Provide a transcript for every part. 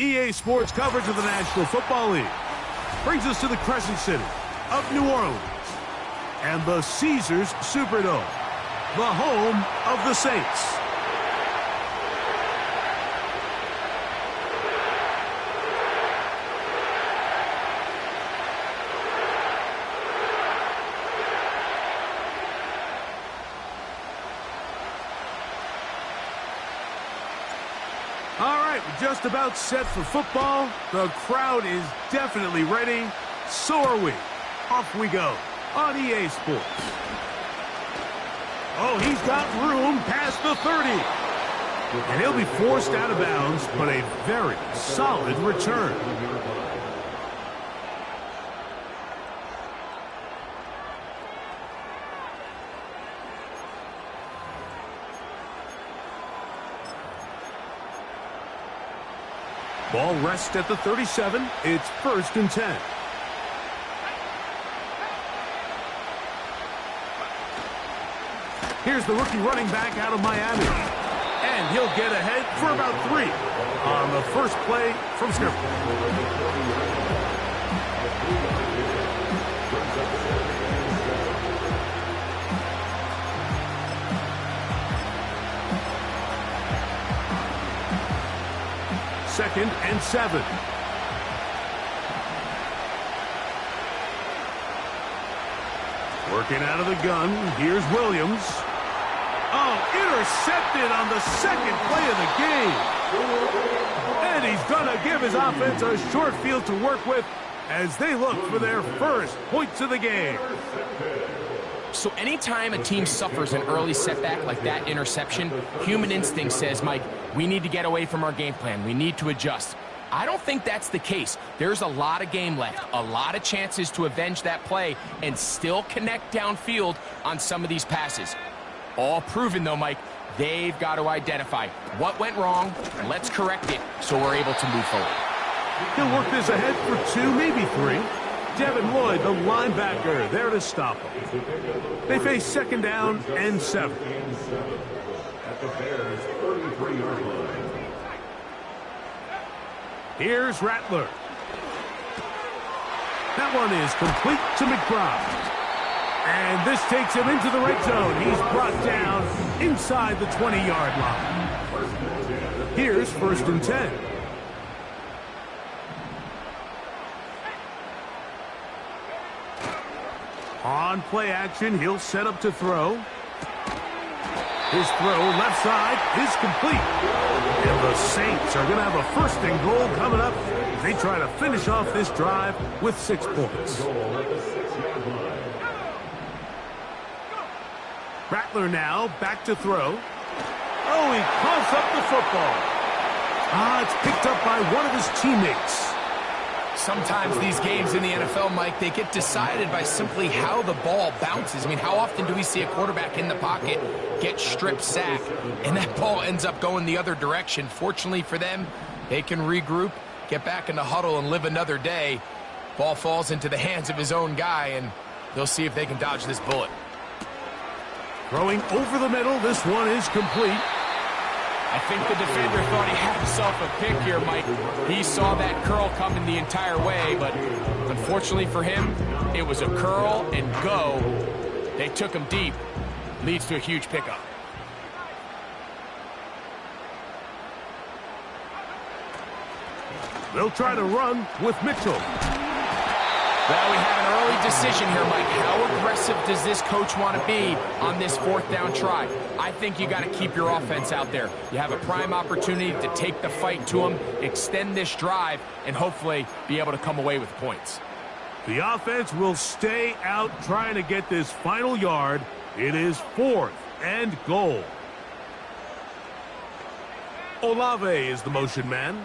EA Sports coverage of the National Football League brings us to the Crescent City of New Orleans and the Caesars Superdome, the home of the Saints. Just about set for football. The crowd is definitely ready. So are we. Off we go on EA Sports. Oh, he's got room past the 30. And he'll be forced out of bounds, but a very solid return. Ball rests at the 37. It's 1st and 10. Here's the rookie running back out of Miami. And he'll get ahead for about 3 on the first play from scrimmage. Second and 7. Working out of the gun. Here's Williams. Oh, intercepted on the second play of the game. And he's going to give his offense a short field to work with as they look for their first points of the game. So anytime a team suffers an early setback like that interception, human instinct says, Mike, we need to get away from our game plan. We need to adjust. I don't think that's the case. There's a lot of game left, a lot of chances to avenge that play and still connect downfield on some of these passes. All proven, though, Mike, they've got to identify what went wrong. Let's correct it so we're able to move forward. He'll work this ahead for 2, maybe 3. Devin Lloyd, the linebacker, there to stop him. They face 2nd down and 7. Here's Rattler. That one is complete to McBride. And this takes him into the red zone. He's brought down inside the 20-yard line. Here's 1st and 10. On play action, he'll set up to throw. His throw left side is complete. And the Saints are going to have a 1st and goal coming up. They try to finish off this drive with 6 points. Rattler now back to throw. Oh, he coughs up the football. It's picked up by one of his teammates. Sometimes these games in the NFL, Mike, they get decided by simply how the ball bounces. I mean, how often do we see a quarterback in the pocket get strip sacked, and that ball ends up going the other direction? Fortunately for them, they can regroup, get back in the huddle, and live another day. Ball falls into the hands of his own guy, and they'll see if they can dodge this bullet. Throwing over the middle, this one is complete. I think the defender thought he had himself a pick here, Mike. He saw that curl coming the entire way, but unfortunately for him, it was a curl and go. They took him deep. Leads to a huge pickup. They'll try to run with Mitchell. Well, we have an early decision here, Mike. How aggressive does this coach want to be on this 4th down try? I think you got to keep your offense out there. You have a prime opportunity to take the fight to them, extend this drive, and hopefully be able to come away with points. The offense will stay out trying to get this final yard. It is 4th and goal. Olave is the motion man.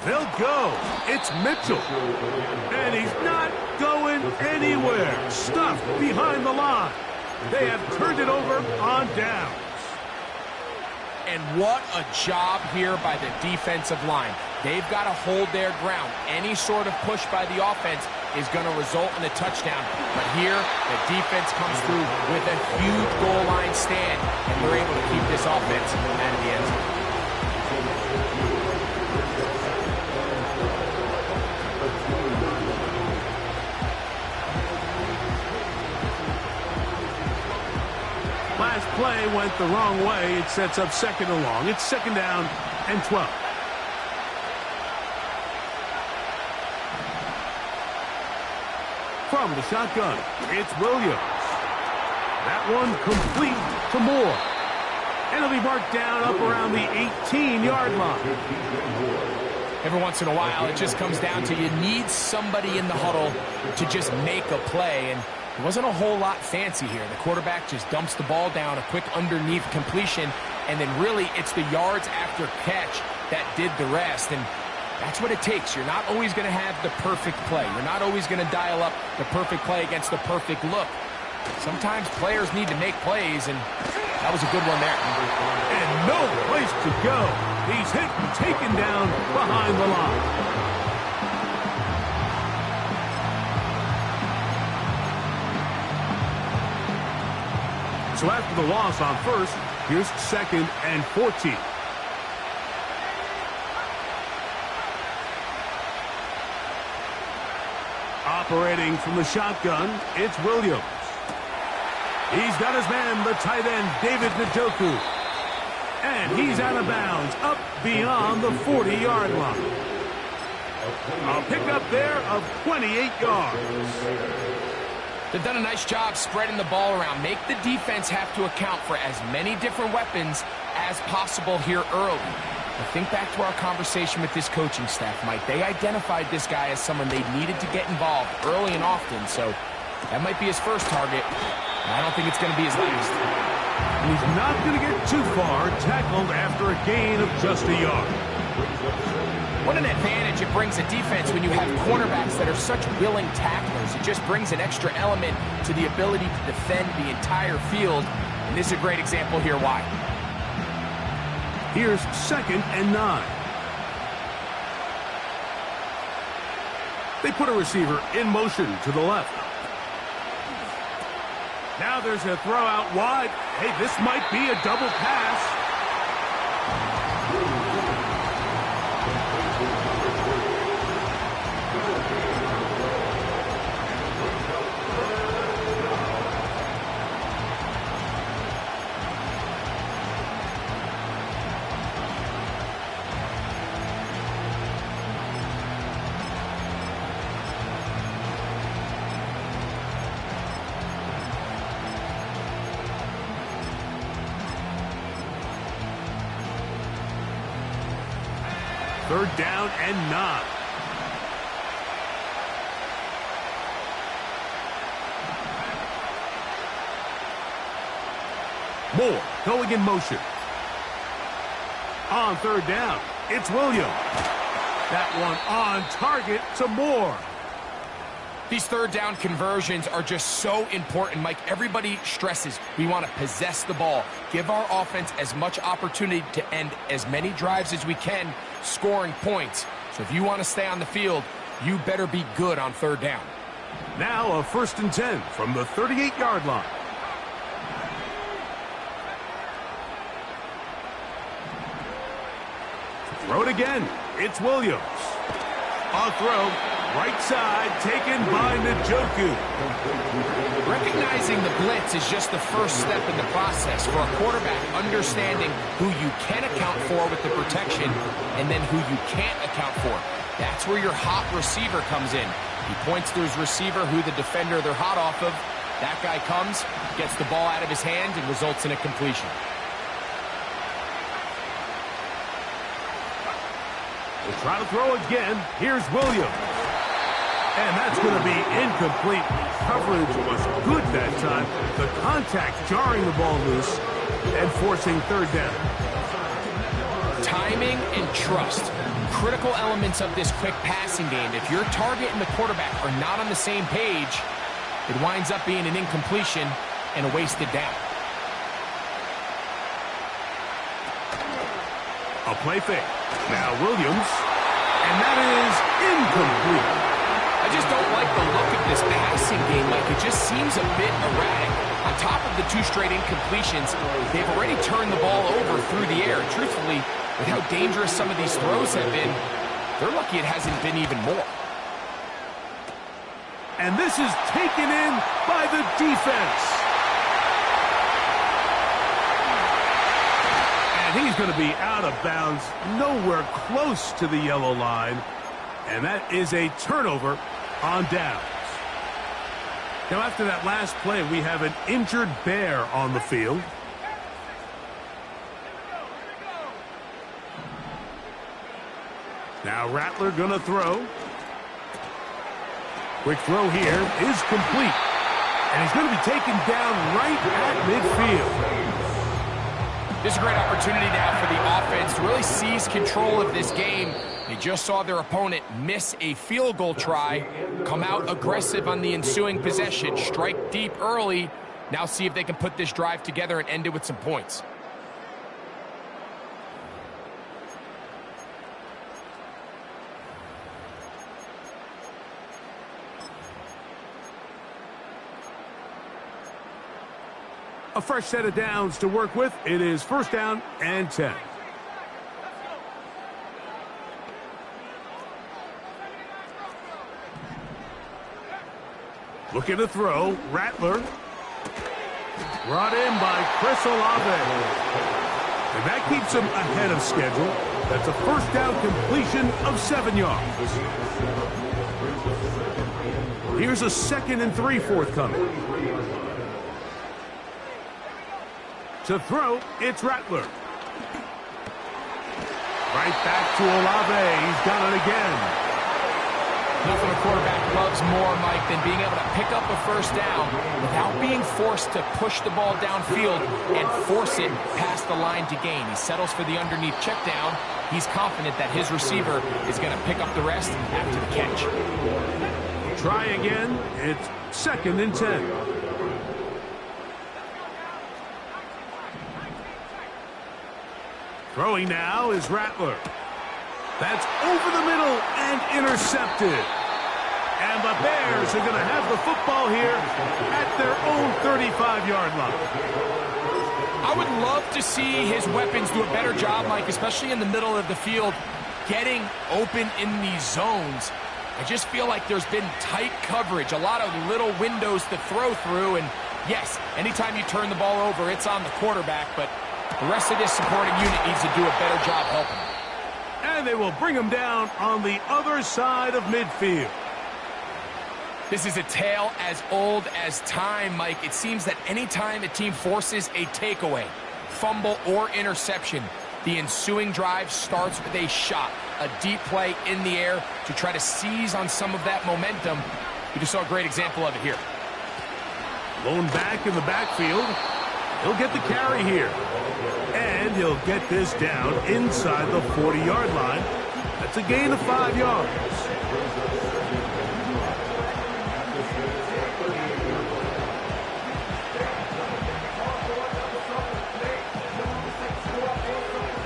They'll go. It's Mitchell. And he's not going anywhere. Stuffed behind the line. They have turned it over on downs. And what a job here by the defensive line. They've got to hold their ground. Any sort of push by the offense is going to result in a touchdown. But here, the defense comes through with a huge goal line stand, and they're able to keep this offense out of the end zone. Last play went the wrong way. It sets up second and long. It's second down and 12. From the shotgun, it's Williams. That one complete to Moore. And it'll be marked down up around the 18-yard line. Every once in a while, it just comes down to you need somebody in the huddle to just make a play. And it wasn't a whole lot fancy here. The quarterback just dumps the ball down, a quick underneath completion, and then really it's the yards after catch that did the rest. And that's what it takes. You're not always going to have the perfect play. You're not always going to dial up the perfect play against the perfect look. Sometimes players need to make plays, and that was a good one there. And no place to go. He's hit and taken down behind the line. So after the loss on first, here's second and 14. Operating from the shotgun, it's Williams. He's got his man, the tight end, David Njoku. And he's out of bounds, up beyond the 40-yard line. A pickup there of 28 yards. They've done a nice job spreading the ball around. Make the defense have to account for as many different weapons as possible here early. Now think back to our conversation with this coaching staff, Mike. They identified this guy as someone they needed to get involved early and often, so that might be his first target. I don't think it's going to be his last. And he's not going to get too far, tackled after a gain of just a yard. What an advantage it brings a defense when you have cornerbacks that are such willing tacklers. It just brings an extra element to the ability to defend the entire field. And this is a great example here why. Here's second and 9. They put a receiver in motion to the left. Now there's a throw out wide. Hey, this might be a double pass. Third down and 9. Moore going in motion. On third down, it's Williams. That one on target to Moore. These third down conversions are just so important, Mike. Everybody stresses we want to possess the ball, give our offense as much opportunity to end as many drives as we can, scoring points. So if you want to stay on the field, you better be good on third down. Now a first and 10 from the 38-yard line. Throw it again. It's Williams. On throw. Right side, taken by Njoku. Recognizing the blitz is just the first step in the process for a quarterback, understanding who you can account for with the protection and then who you can't account for. That's where your hot receiver comes in. He points to his receiver, who the defender they're hot off of. That guy comes, gets the ball out of his hand, and results in a completion. We'll try to throw again. Here's Williams. And that's going to be incomplete. Coverage was good that time. The contact jarring the ball loose and forcing third down. Timing and trust. Critical elements of this quick passing game. If your target and the quarterback are not on the same page, it winds up being an incompletion and a wasted down. A play fake. Now Williams. And that is incomplete. I just don't like the look of this passing game, Mike. It just seems a bit erratic. On top of the 2 straight incompletions, they've already turned the ball over through the air. Truthfully, with how dangerous some of these throws have been, they're lucky it hasn't been even more. And this is taken in by the defense. And he's going to be out of bounds, nowhere close to the yellow line. And that is a turnover on downs. Now, after that last play, we have an injured Bear on the field. Now Rattler going to throw. Quick throw here is complete. And he's going to be taken down right at midfield. This is a great opportunity now for the offense to really seize control of this game. They just saw their opponent miss a field goal try, come out aggressive on the ensuing possession, strike deep early. Now see if they can put this drive together and end it with some points. A fresh set of downs to work with. It is 1st down and 10. Looking to throw. Rattler. Brought in by Chris Olave. And that keeps him ahead of schedule. That's a 1st down completion of 7 yards. Here's a 2nd and 3 forthcoming. To throw, it's Rattler. Right back to Olave. He's got it again. Nothing a quarterback loves more, Mike, than being able to pick up a 1st down without being forced to push the ball downfield and force it past the line to gain. He settles for the underneath check down. He's confident that his receiver is going to pick up the rest after the catch. Try again. It's 2nd and 10. Throwing now is Rattler. That's over the middle and intercepted. And the Bears are going to have the football here at their own 35-yard line. I would love to see his weapons do a better job, Mike, especially in the middle of the field, getting open in these zones. I just feel like there's been tight coverage, a lot of little windows to throw through. And yes, anytime you turn the ball over, it's on the quarterback, but the rest of this supporting unit needs to do a better job helping him. And they will bring him down on the other side of midfield. This is a tale as old as time, Mike. It seems that anytime a team forces a takeaway, fumble, or interception, the ensuing drive starts with a shot, a deep play in the air to try to seize on some of that momentum. We just saw a great example of it here. Lone back in the backfield. He'll get the carry here. And he'll get this down inside the 40-yard line. That's a gain of 5 yards.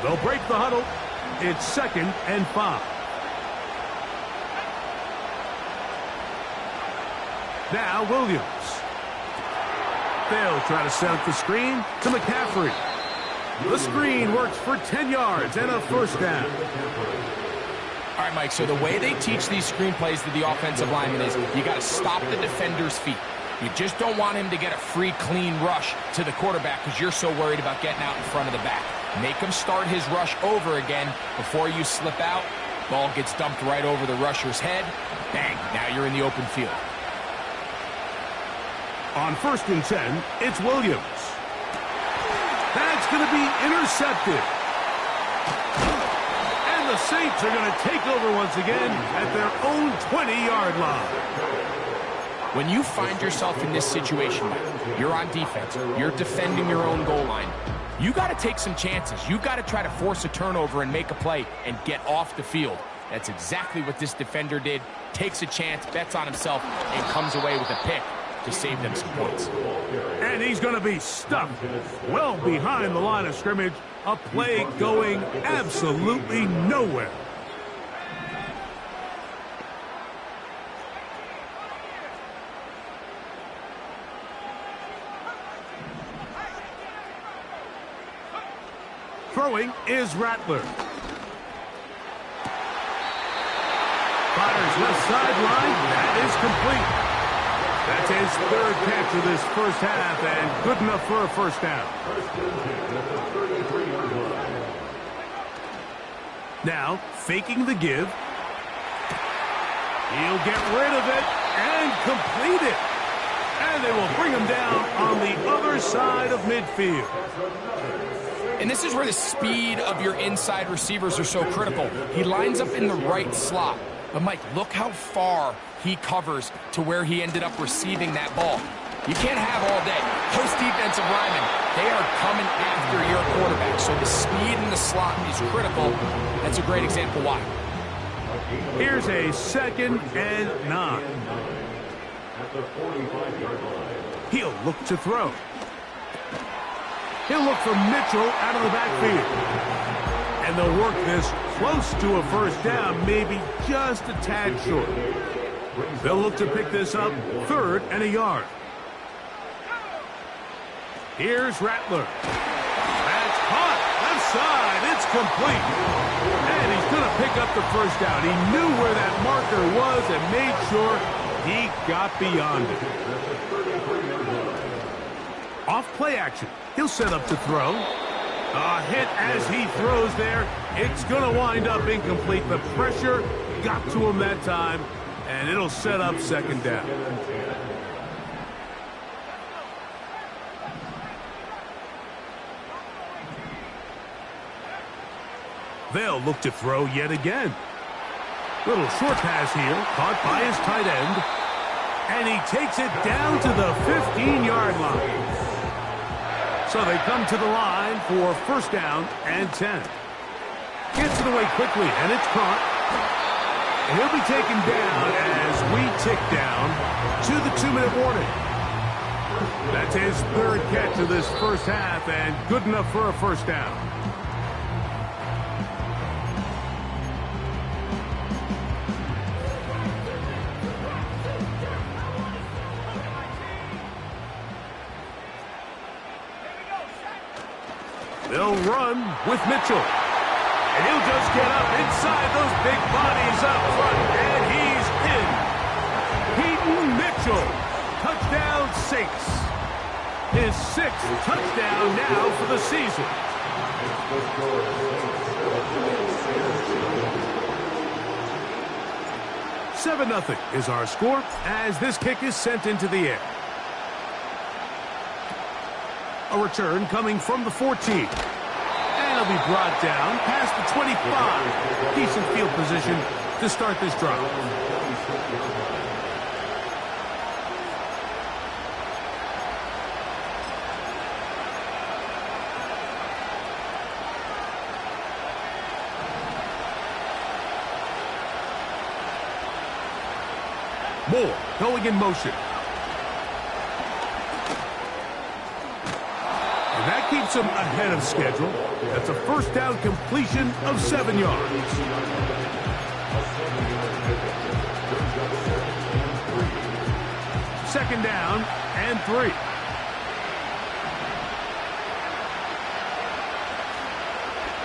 They'll break the huddle. It's 2nd and 5. Now Williams. They'll try to set up the screen to McCaffrey. The screen works for 10 yards and a 1st down. All right, Mike, so the way they teach these screenplays to the offensive lineman is you got to stop the defender's feet. You just don't want him to get a free, clean rush to the quarterback because you're so worried about getting out in front of the back. Make him start his rush over again before you slip out. Ball gets dumped right over the rusher's head. Bang, now you're in the open field. On 1st and 10, it's Williams. That's going to be intercepted. And the Saints are going to take over once again at their own 20-yard line. When you find yourself in this situation, Mike, you're on defense, you're defending your own goal line, you got to take some chances. You got to try to force a turnover and make a play and get off the field. That's exactly what this defender did. Takes a chance, bets on himself, and comes away with a pick to save them some points. And he's going to be stuck well behind the line of scrimmage. A play going absolutely nowhere. Throwing is Rattler. Fires left sideline. That is complete. That's his third catch of this first half, and good enough for a first down. Now, faking the give. He'll get rid of it and complete it. And they will bring him down on the other side of midfield. And this is where the speed of your inside receivers are so critical. He lines up in the right slot. But, Mike, look how far he covers to where he ended up receiving that ball. You can't have all day. Those defensive linemen, they are coming after your quarterback. So the speed in the slot is critical. That's a great example why. Here's a 2nd and 9. He'll look to throw. He'll look for Mitchell out of the backfield. And they'll work this close to a first down, maybe just a tad short. They'll look to pick this up 3rd and a yard. Here's Rattler. That's caught. Left side. It's complete. And he's going to pick up the first down. He knew where that marker was and made sure he got beyond it. Off play action. He'll set up to throw. A hit as he throws there. It's going to wind up incomplete. The pressure got to him that time, and it'll set up 2nd down. They'll look to throw yet again. Little short pass here, caught by his tight end. And he takes it down to the 15-yard line. So they come to the line for first down and 10. Gets it away quickly, and it's caught. And he'll be taken down as we tick down to the 2-minute warning. That's his 3rd catch of this first half, and good enough for a first down. They'll run with Mitchell. And he'll just get up inside those big bodies up front. And he's in. Peyton Mitchell. Touchdown Saints. His 6th touchdown now for the season. 7-0 is our score as this kick is sent into the air. A return coming from the 14. And it'll be brought down past the 25. Decent field position to start this drive. Moore going in motion. And that keeps him ahead of schedule. That's a first down completion of 7 yards. Second down and 3.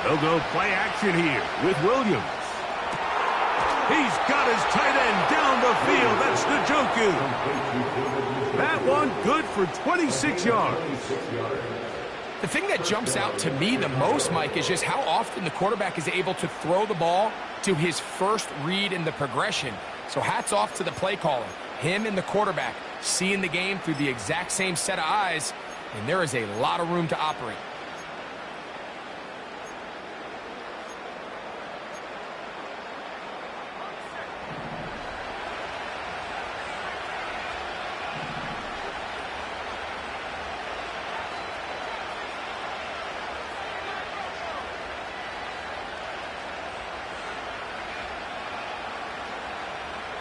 They'll go play action here with Williams. He's got his tight end down the field. That's Njoku. That one good for 26 yards. The thing that jumps out to me the most, Mike, is just how often the quarterback is able to throw the ball to his first read in the progression. So hats off to the play caller. Him and the quarterback seeing the game through the exact same set of eyes, and there is a lot of room to operate.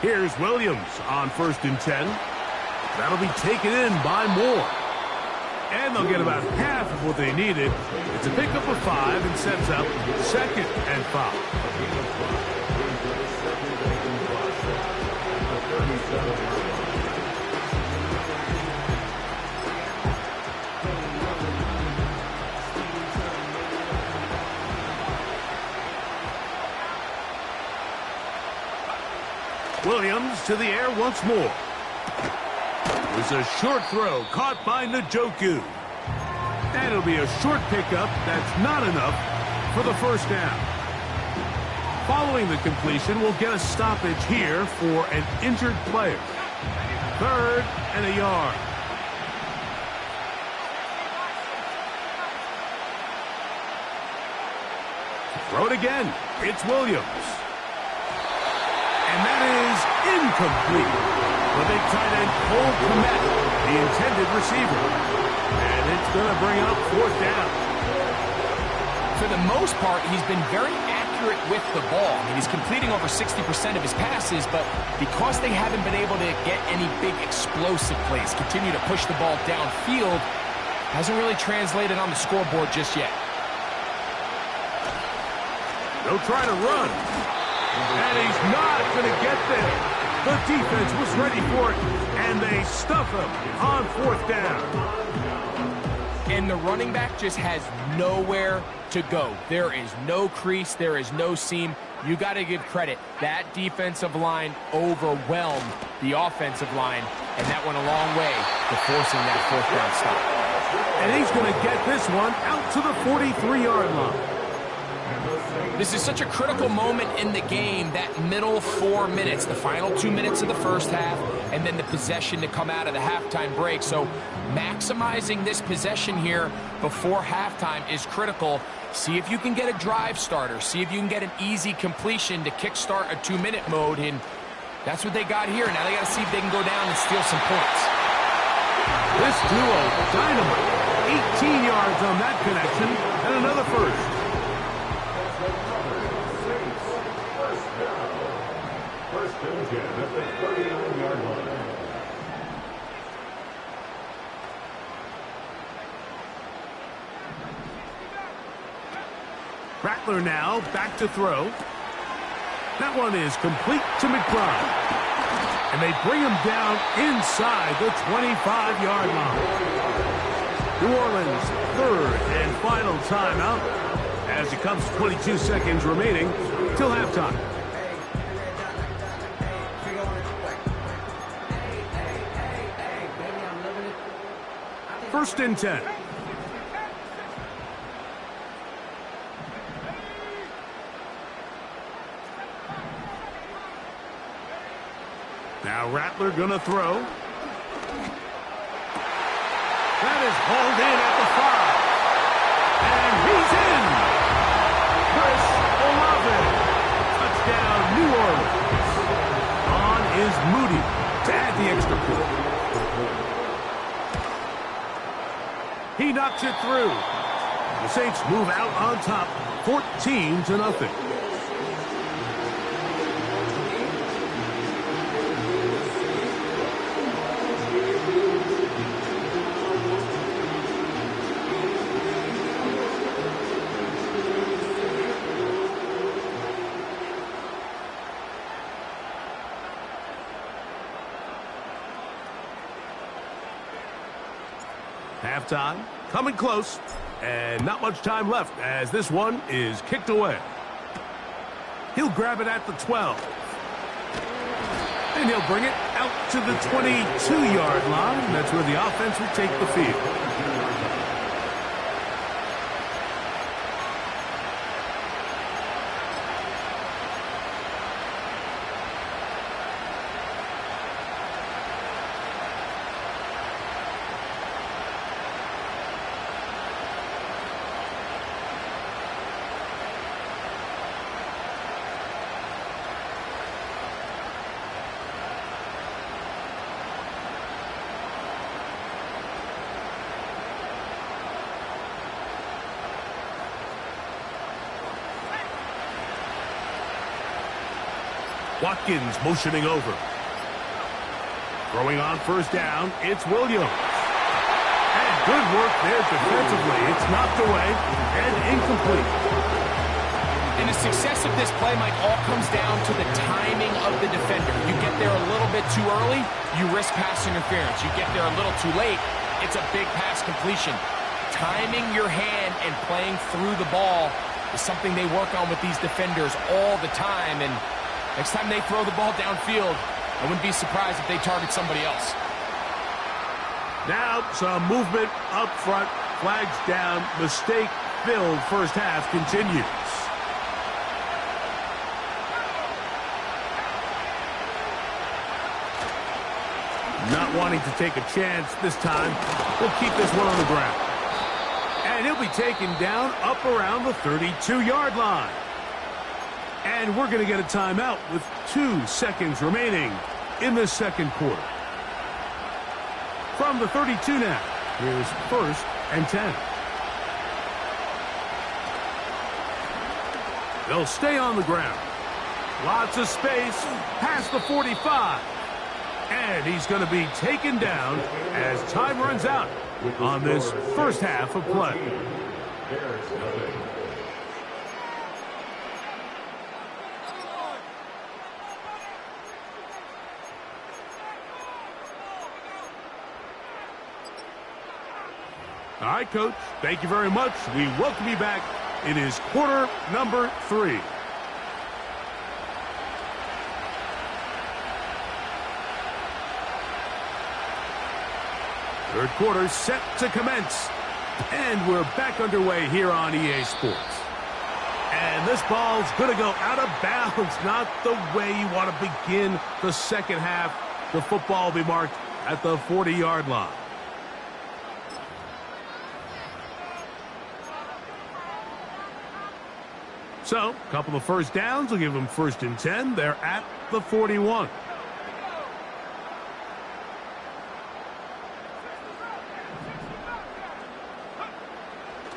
Here's Williams on 1st and 10. That'll be taken in by Moore. And they'll get about half of what they needed. It's a pickup of 5 and sets up 2nd and 5. Williams to the air once more. It was a short throw caught by Njoku. And it'll be a short pickup. That's not enough for the first down. Following the completion, we'll get a stoppage here for an injured player. 3rd and a yard. Throw it again. It's Williams. And that is incomplete. The big tight end, Cole Kmet, the intended receiver. And it's going to bring up 4th down. For the most part, he's been very accurate with the ball. I mean, he's completing over 60% of his passes, but because they haven't been able to get any big explosive plays, continue to push the ball downfield, hasn't really translated on the scoreboard just yet. They'll try to run. And he's not going to get there. The defense was ready for it, and they stuff him on 4th down. And the running back just has nowhere to go. There is no crease. There is no seam. You got to give credit. That defensive line overwhelmed the offensive line, and that went a long way to forcing that 4th down stop. And he's going to get this one out to the 43-yard line. This is such a critical moment in the game, that middle 4 minutes, the final 2 minutes of the first half, and then the possession to come out of the halftime break. So maximizing this possession here before halftime is critical. See if you can get a drive starter. See if you can get an easy completion to kickstart a 2-minute mode, and that's what they got here. Now they got to see if they can go down and steal some points. This duo, dynamite. 18 yards on that connection, and another first. Rattler now back to throw. That one is complete to McBride. And they bring him down inside the 25-yard line. New Orleans' 3rd and final timeout as it comes to 22 seconds remaining till halftime. 1st and 10. Now Rattler gonna throw. That is hauled in at the 5. And he's in. Chris Olave. Touchdown, New Orleans. On is Moody to add the extra point. He knocks it through. The Saints move out on top, 14-0. Halftime, coming close, and not much time left as this one is kicked away. He'll grab it at the 12. And he'll bring it out to the 22-yard line. That's where the offense will take the field. Watkins motioning over. Throwing on 1st down, it's Williams. And good work there defensively. It's knocked away and incomplete. And the success of this play, Mike, all comes down to the timing of the defender. You get there a little bit too early, you risk pass interference. You get there a little too late, it's a big pass completion. Timing your hand and playing through the ball is something they work on with these defenders all the time, and Next time they throw the ball downfield, I wouldn't be surprised if they target somebody else. Now some movement up front. Flags down. Mistake-filled first half continues. Not wanting to take a chance this time. We'll keep this one on the ground. And he'll be taken down up around the 32-yard line. And we're going to get a timeout with 2 seconds remaining in the second quarter. From the 32 now, here's 1st and 10. They'll stay on the ground. Lots of space past the 45. And he's going to be taken down as time runs out on this first half of play. All right, Coach, thank you very much. We welcome you back. It is quarter number 3. Third quarter set to commence. And we're back underway here on EA Sports. And this ball's going to go out of bounds. Not the way you want to begin the second half. The football will be marked at the 40-yard line. So, a couple of first downs will give them 1st and 10. They're at the 41.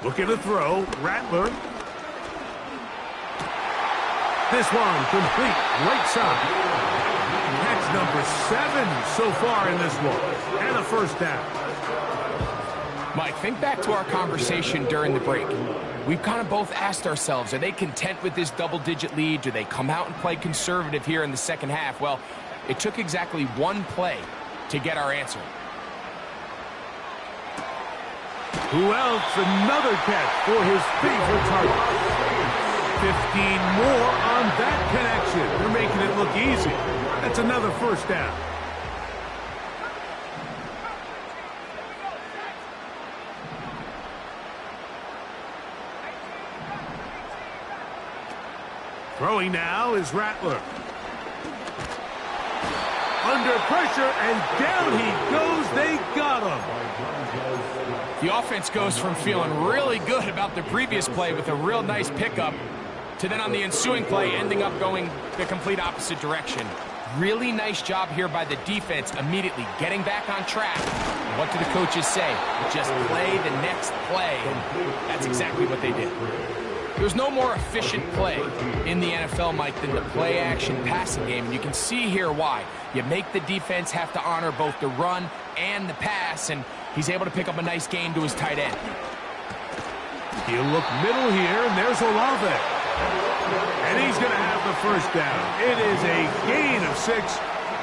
Looking to throw, Rattler. This one complete, right side. Catch number 7 so far in this one. And a first down. Mike, think back to our conversation during the break. We've kind of both asked ourselves, are they content with this double-digit lead? Do they come out and play conservative here in the second half? Well, it took exactly one play to get our answer. Who else? Another catch for his favorite target. 15 more on that connection. They're making it look easy. That's another first down. Throwing now is Rattler. Under pressure, and down he goes. They got him. The offense goes from feeling really good about the previous play with a real nice pickup to then on the ensuing play ending up going the complete opposite direction. Really nice job here by the defense immediately getting back on track. What do the coaches say? Just play the next play. And that's exactly what they did. There's no more efficient play in the NFL, Mike, than the play-action passing game. And you can see here why. You make the defense have to honor both the run and the pass, and he's able to pick up a nice gain to his tight end. He'll look middle here, and there's Olave. And he's going to have the first down. It is a gain of 6.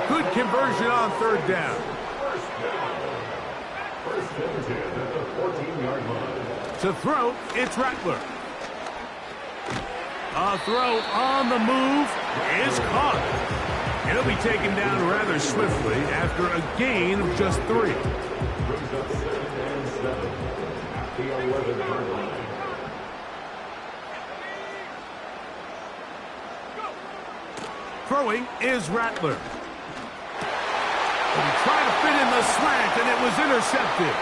Good conversion on third down. To throw, it's Rattler. A throw on the move is caught. It'll be taken down rather swiftly after a gain of just 3. Throwing is Rattler. He tried to fit in the slant, and it was intercepted.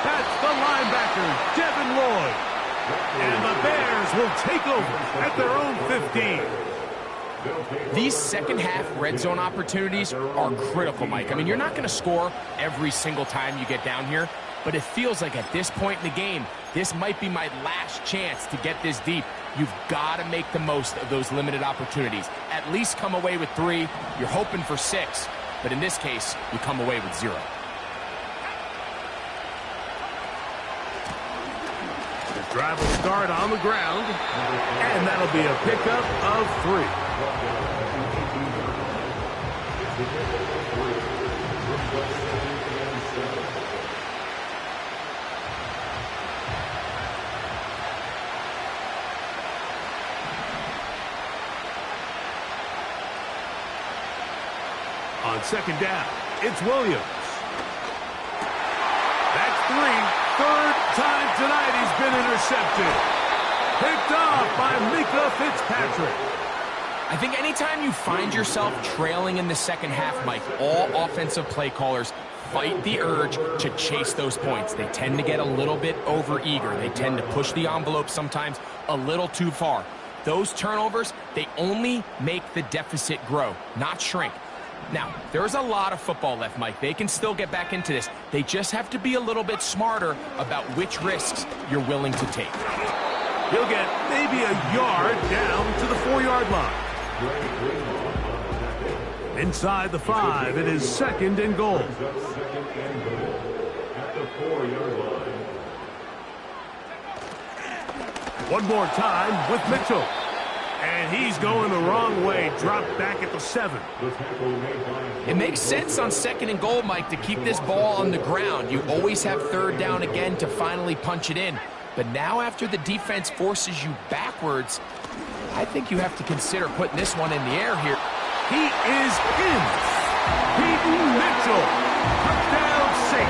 That's the linebacker, Devin Lloyd. And the Bears will take over at their own 15. These second-half red zone opportunities are critical, Mike. I mean, you're not going to score every single time you get down here, but it feels like at this point in the game, this might be my last chance to get this deep. You've got to make the most of those limited opportunities. At least come away with 3. You're hoping for 6, but in this case, you come away with 0. The drive will start on the ground, and that'll be a pickup of 3. On second down, it's Williams. That's three. Third time tonight he's been intercepted. Picked off by Minkah Fitzpatrick. I think anytime you find yourself trailing in the second half, Mike, all offensive play callers fight the urge to chase those points. They tend to get a little bit overeager. They tend to push the envelope sometimes a little too far. Those turnovers, they only make the deficit grow, not shrink. Now, there's a lot of football left, Mike. They can still get back into this. They just have to be a little bit smarter about which risks you're willing to take. He'll get maybe a yard down to the 4-yard line. Inside the 5, it is second and goal. One more time with Mitchell. And he's going the wrong way. Dropped back at the 7. It makes sense on second and goal, Mike, to keep this ball on the ground. You always have third down again to finally punch it in. But now after the defense forces you backwards, I think you have to consider putting this one in the air here. He is in. Peyton Mitchell. Touchdown 6.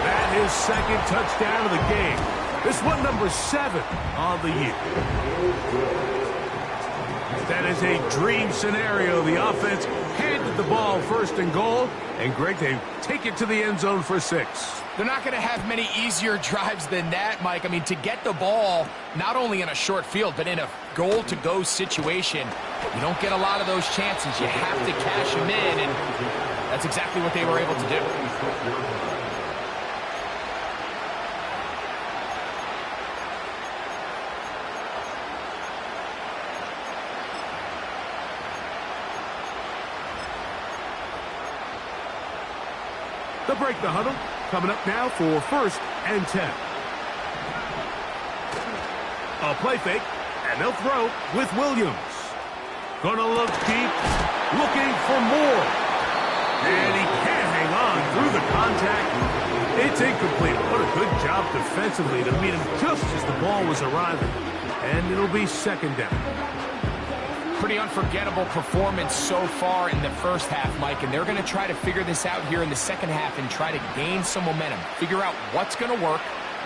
That is second touchdown of the game. This one number 7 on the year. That is a dream scenario. The offense handed the ball first and goal. And Greg, they take it to the end zone for 6. They're not going to have many easier drives than that, Mike. I mean, to get the ball, not only in a short field, but in a goal-to-go situation, you don't get a lot of those chances. You have to cash them in, and that's exactly what they were able to do. They'll break the huddle. Coming up now for first and 10. A play fake, and they'll throw with Williams. Gonna look deep, looking for more. And he can't hang on through the contact. It's incomplete. What a good job defensively to meet him just as the ball was arriving. And it'll be second down. Pretty unforgettable performance so far in the first half, Mike, and they're going to try to figure this out here in the second half and try to gain some momentum, figure out what's going to work,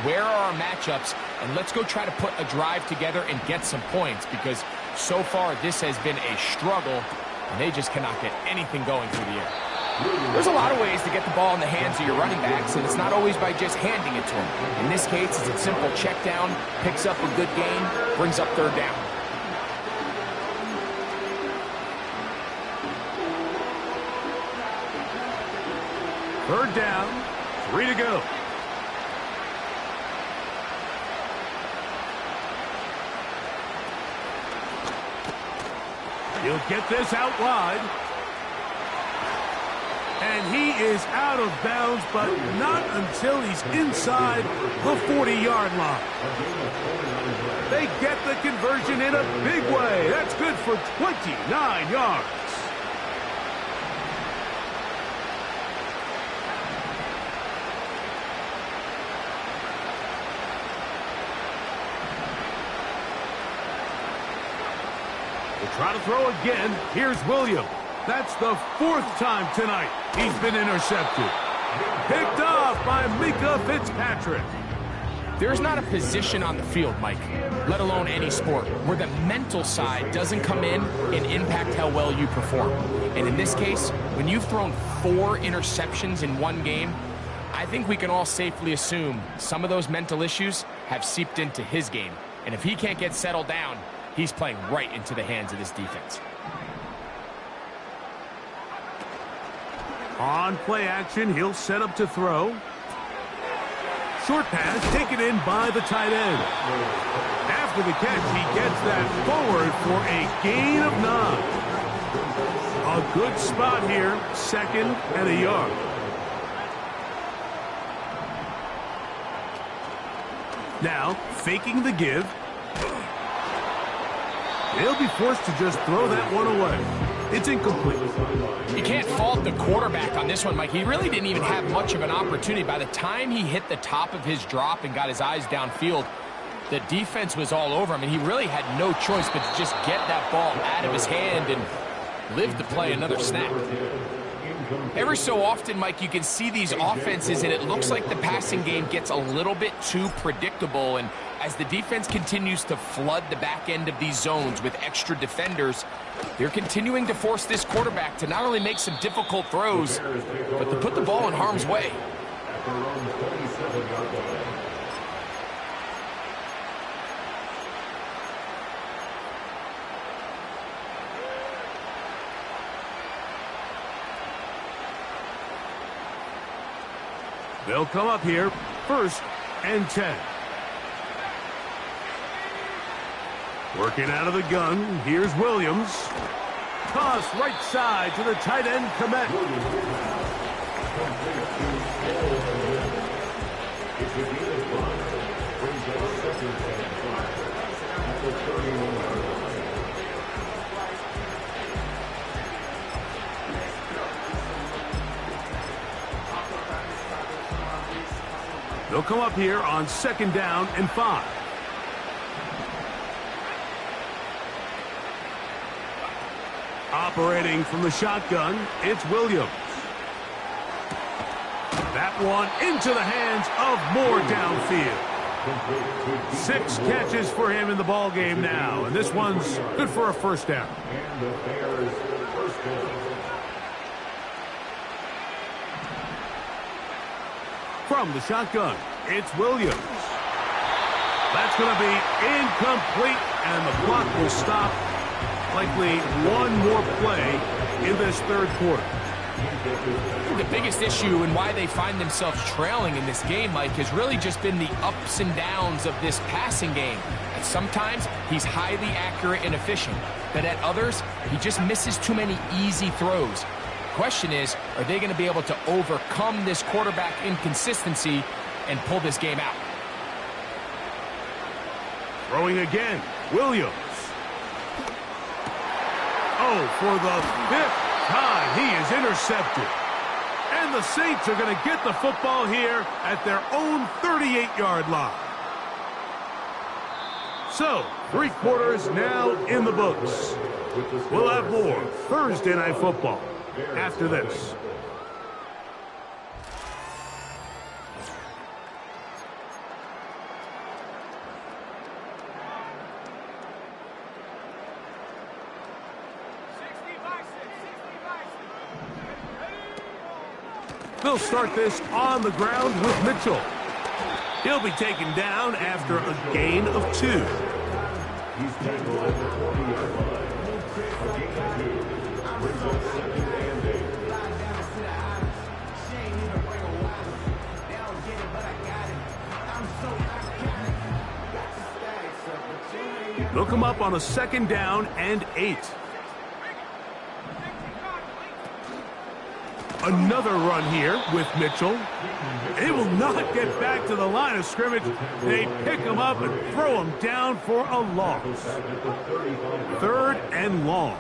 where are our matchups, and let's go try to put a drive together and get some points, because so far this has been a struggle, and they just cannot get anything going through the air. There's a lot of ways to get the ball in the hands of your running backs, and it's not always by just handing it to them. In this case, it's a simple check down, picks up a good gain, brings up third down. Third down, 3 to go. He'll get this out wide. And he is out of bounds, but not until he's inside the 40-yard line. They get the conversion in a big way. That's good for 29 yards. Try to throw again. Here's Williams. That's the 4th time tonight he's been intercepted. Picked off by Minkah Fitzpatrick. There's not a position on the field, Mike, let alone any sport, where the mental side doesn't come in and impact how well you perform. And in this case, when you've thrown 4 interceptions in one game, I think we can all safely assume some of those mental issues have seeped into his game. And if he can't get settled down, he's playing right into the hands of this defense. On play action, he'll set up to throw. Short pass taken in by the tight end. After the catch, he gets that forward for a gain of 9. A good spot here, 2nd and a yard. Now, faking the give. He'll be forced to just throw that one away. It's incomplete. You can't fault the quarterback on this one, Mike. He really didn't even have much of an opportunity. By the time he hit the top of his drop and got his eyes downfield, the defense was all over him, and he really had no choice but to just get that ball out of his hand. And live to play another snap. Every so often, Mike, you can see these offenses, and it looks like the passing game gets a little bit too predictable. And as the defense continues to flood the back end of these zones with extra defenders, they're continuing to force this quarterback to not only make some difficult throws, but to put the ball in harm's way. They'll come up here, 1st and 10. Working out of the gun, here's Williams. Toss right side to the tight end, Kmet. They'll come up here on 2nd down and 5. Operating from the shotgun, it's Williams. That one into the hands of Moore downfield. 6 catches for him in the ball game now, and this one's good for a 1st down. From the shotgun, it's Williams. That's going to be incomplete, and the clock will stop. Likely one more play in this 3rd quarter. The biggest issue and why they find themselves trailing in this game, Mike, has really just been the ups and downs of this passing game. And sometimes he's highly accurate and efficient, but at others, he just misses too many easy throws. Question is, are they going to be able to overcome this quarterback inconsistency and pull this game out? Throwing again, Williams. Oh, for the 5th time, he is intercepted. And the Saints are going to get the football here at their own 38-yard line. So, 3 quarters now in the books. We'll have more Thursday Night Football after this. They'll start this on the ground with Mitchell. He'll be taken down after a gain of 2. He's tackled at the 40-yard line. They'll come up on a 2nd down and 8. Another run here with Mitchell. They will not get back to the line of scrimmage. They pick him up and throw him down for a loss. 3rd and long.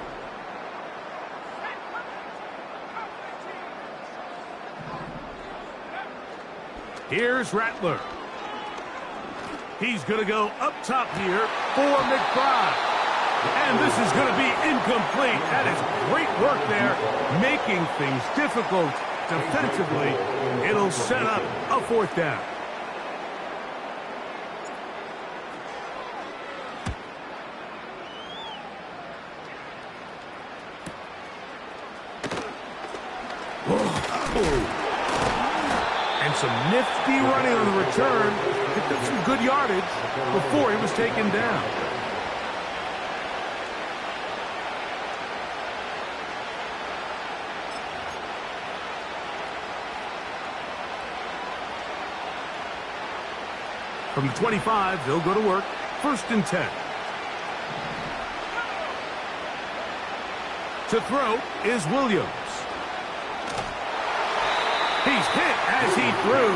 Here's Rattler. He's going to go up top here for McBride. And this is going to be incomplete. That is great work there, making things difficult defensively. It'll set up a 4th down. And some nifty running on the return. Picked up some good yardage before he was taken down. From the 25, they'll go to work. 1st and 10. To throw is Williams. He's hit as he threw.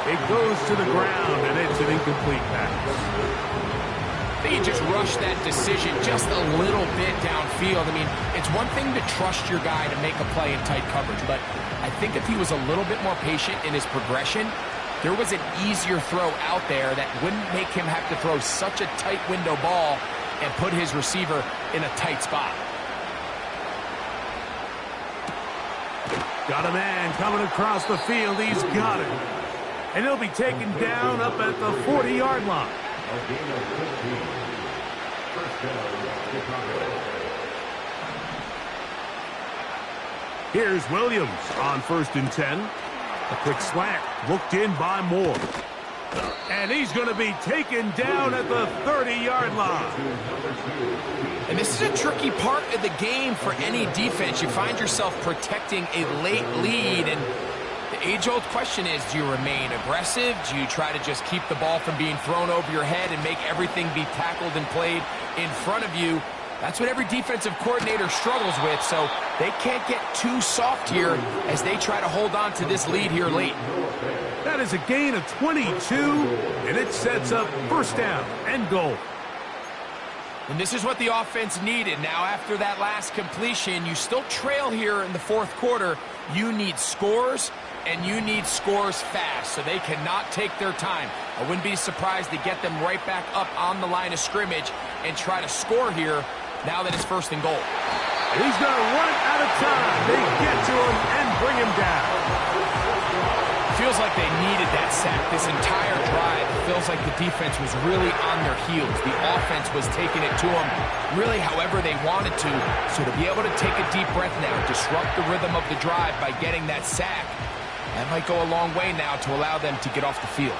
It goes to the ground, and it's an incomplete pass. I think he just rushed that decision just a little bit downfield. I mean, it's one thing to trust your guy to make a play in tight coverage, but I think if he was a little bit more patient in his progression, there was an easier throw out there that wouldn't make him have to throw such a tight window ball and put his receiver in a tight spot. Got a man coming across the field. He's got it. And he'll be taken down up at the 40-yard line. Here's Williams on 1st and 10. A quick slant, looked in by Moore. And he's going to be taken down at the 30-yard line. And this is a tricky part of the game for any defense. You find yourself protecting a late lead, and the age-old question is, do you remain aggressive? Do you try to just keep the ball from being thrown over your head and make everything be tackled and played in front of you? That's what every defensive coordinator struggles with, so they can't get too soft here as they try to hold on to this lead here late. That is a gain of 22, and it sets up 1st down and goal. And this is what the offense needed. Now, after that last completion, you still trail here in the 4th quarter. You need scores, and you need scores fast, so they cannot take their time. I wouldn't be surprised to get them right back up on the line of scrimmage and try to score here now that it's 1st and goal. He's going to run out of time. They get to him and bring him down. Feels like they needed that sack this entire drive. It feels like the defense was really on their heels. The offense was taking it to them really however they wanted to. So to be able to take a deep breath now, disrupt the rhythm of the drive by getting that sack, that might go a long way now to allow them to get off the field.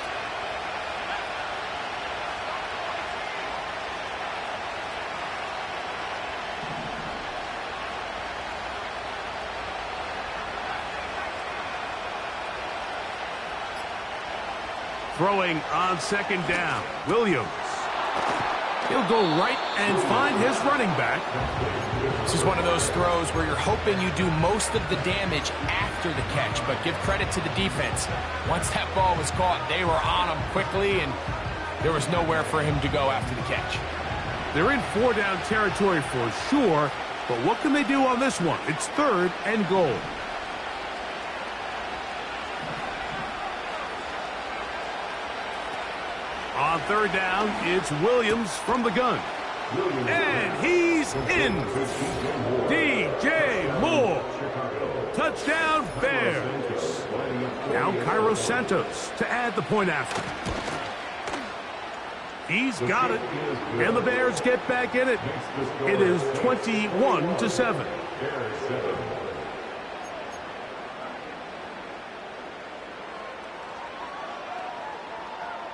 Throwing on 2nd down, Williams. He'll go right and find his running back. This is one of those throws where you're hoping you do most of the damage after the catch, but give credit to the defense. Once that ball was caught, they were on him quickly, and there was nowhere for him to go after the catch. They're in 4-down territory for sure, but what can they do on this one? It's 3rd and goal. On 3rd down, it's Williams from the gun. And he's in. DJ Moore. Touchdown, Bears. Now Cairo Santos to add the point after. He's got it. And the Bears get back in it. It is 21-7.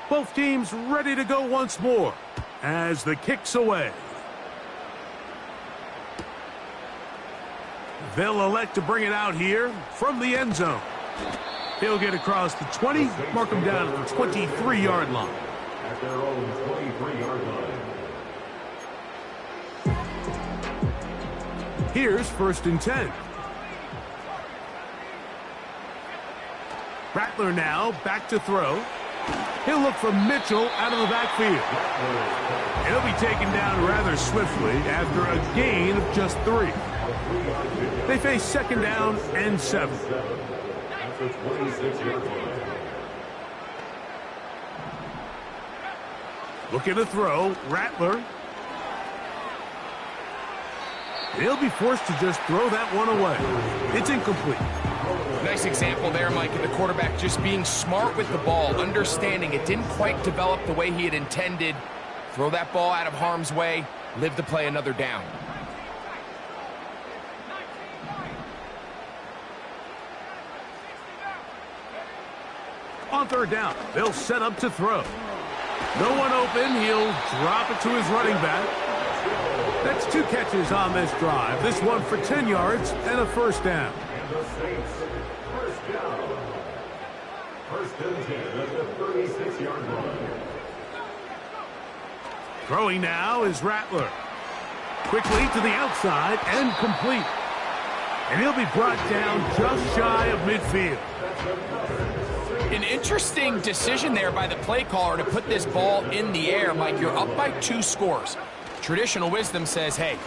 Both teams ready to go once more as the kick's away. They'll elect to bring it out here from the end zone. He'll get across the 20, mark him down at the 23-yard line. At their own 23-yard line. Here's 1st and 10. Rattler now back to throw. He'll look for Mitchell out of the backfield. He'll be taken down rather swiftly after a gain of just 3. They face 2nd down and 7. Looking to throw, Rattler. He'll be forced to just throw that one away. It's incomplete. Nice example there, Mike, of the quarterback just being smart with the ball, understanding it didn't quite develop the way he had intended. Throw that ball out of harm's way, live to play another down. On 3rd down, they'll set up to throw. No one open, he'll drop it to his running back. That's 2 catches on this drive. This one for 10 yards and a 1st down. First and 10 at the 36-yard line. Throwing now is Rattler. Quickly to the outside and complete. And he'll be brought down just shy of midfield. An interesting decision there by the play caller to put this ball in the air. Mike, you're up by 2 scores. Traditional wisdom says, hey,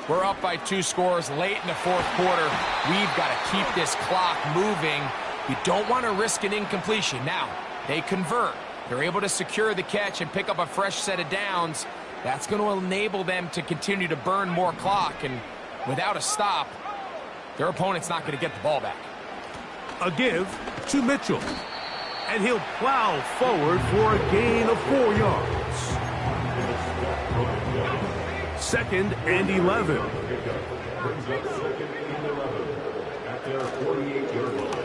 we're up by 2 scores late in the 4th quarter. We've got to keep this clock moving. You don't want to risk an incompletion. Now, they convert. They're able to secure the catch and pick up a fresh set of downs. That's going to enable them to continue to burn more clock. And without a stop, their opponent's not going to get the ball back. A give to Mitchell. And he'll plow forward for a gain of 4 yards. 2nd and 11.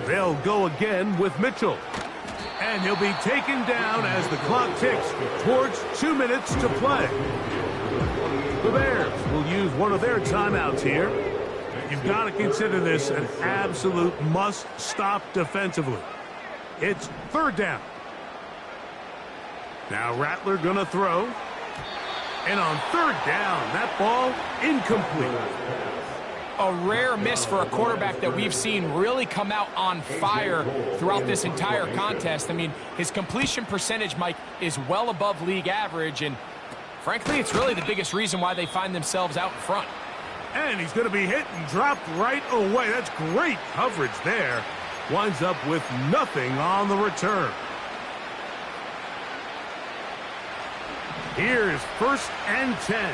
They'll go again with Mitchell. And he'll be taken down as the clock ticks towards 2 minutes to play. The Bears will use one of their timeouts here. You've got to consider this an absolute must-stop defensively. It's 3rd down. Now Rattler going to throw. And on 3rd down, that ball incomplete. A rare miss for a quarterback that we've seen really come out on fire throughout this entire contest. I mean, his completion percentage, Mike, is well above league average, and frankly, it's really the biggest reason why they find themselves out in front. And he's going to be hit and dropped right away. That's great coverage there. Winds up with nothing on the return. Here's 1st and 10.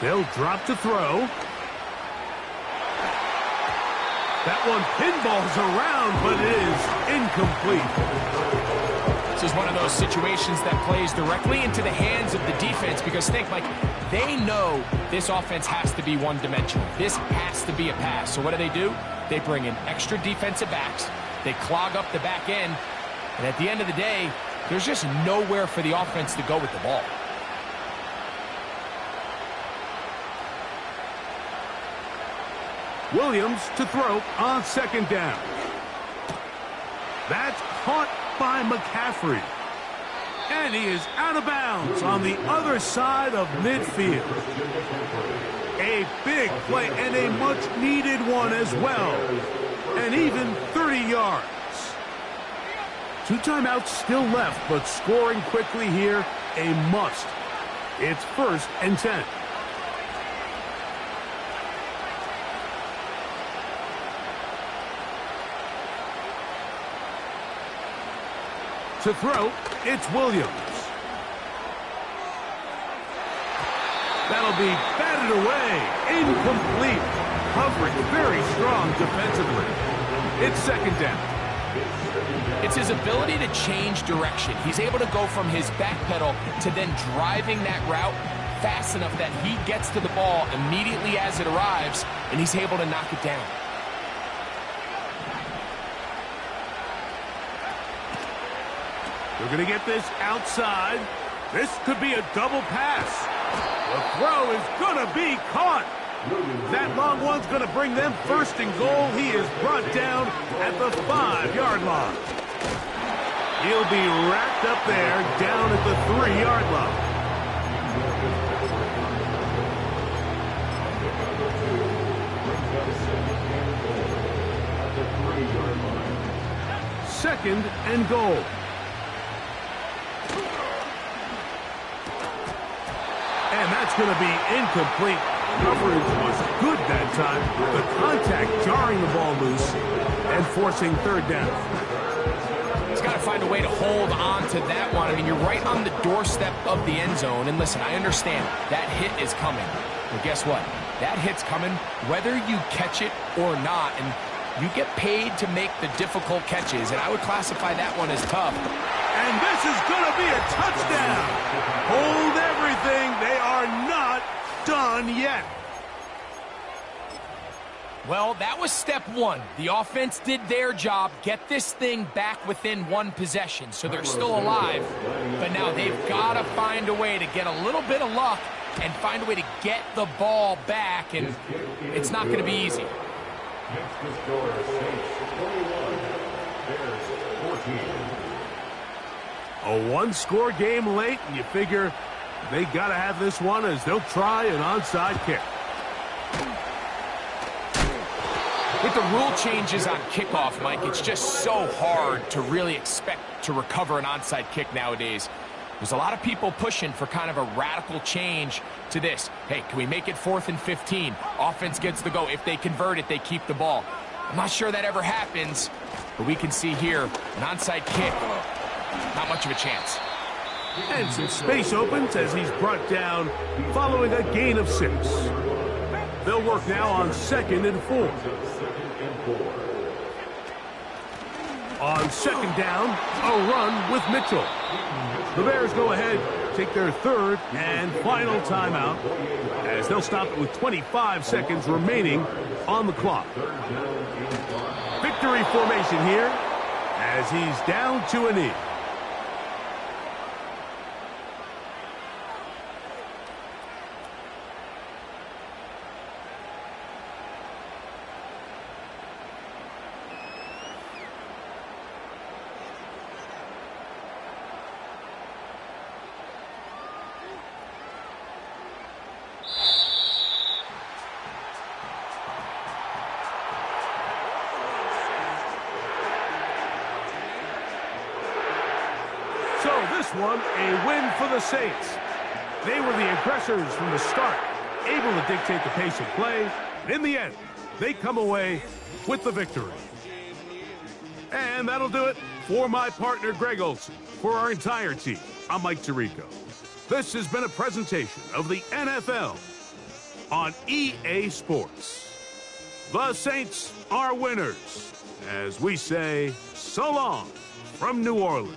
They'll drop to throw. That one pinballs around, but it is incomplete. This is one of those situations that plays directly into the hands of the defense because think, like, they know this offense has to be one-dimensional. This has to be a pass. So what do? They bring in extra defensive backs. They clog up the back end. And at the end of the day, there's just nowhere for the offense to go with the ball. Williams to throw on 2nd down. That's caught by McCaffrey. And he is out of bounds on the other side of midfield. A big play and a much-needed one as well. And even 30 yards. 2 timeouts still left, but scoring quickly here, a must. It's 1st and 10. To throw, it's Williams. That'll be batted away. Incomplete. Coverage very strong defensively. It's 2nd down. It's his ability to change direction. He's able to go from his back pedal to then driving that route fast enough that he gets to the ball immediately as it arrives, and he's able to knock it down. They're going to get this outside. This could be a double pass. The throw is going to be caught. That long one's going to bring them 1st and goal. He is brought down at the 5-yard line. He'll be wrapped up there down at the 3-yard line. Second and goal. And that's going to be incomplete. Coverage was good that time. The contact jarring the ball loose and forcing 3rd down. He's got to find a way to hold on to that one. I mean, you're right on the doorstep of the end zone. And listen, I understand that hit is coming. But guess what? That hit's coming whether you catch it or not. And you get paid to make the difficult catches. And I would classify that one as tough. And this is going to be a touchdown. Hold everything. They are not done yet. Well, that was step 1. The offense did their job, get this thing back within 1 possession, so they're still alive. But now they've got to find a way to get a little bit of luck and find a way to get the ball back, and it's not going to be easy. A 1-score game late, and you figure they got to have this one as they'll try an onside kick. With the rule changes on kickoff, Mike, it's just so hard to really expect to recover an onside kick nowadays. There's a lot of people pushing for kind of a radical change to this. Hey, can we make it 4th and 15? Offense gets the go. If they convert it, they keep the ball. I'm not sure that ever happens, But we can see here, an onside kick, not much of a chance. And some space opens as he's brought down following a gain of 6. They'll work now on 2nd and 4. On 2nd down, a run with Mitchell. The Bears go ahead, take their 3rd and final timeout, as they'll stop it with 25 seconds remaining on the clock. Victory formation here as he's down to a knee. So this one, a win for the Saints. They were the aggressors from the start, able to dictate the pace of play. In the end, they come away with the victory. And that'll do it for my partner, Greg Olsen. For our entire team, I'm Mike Tirico. This has been a presentation of the NFL on EA Sports. The Saints are winners, as we say so long from New Orleans.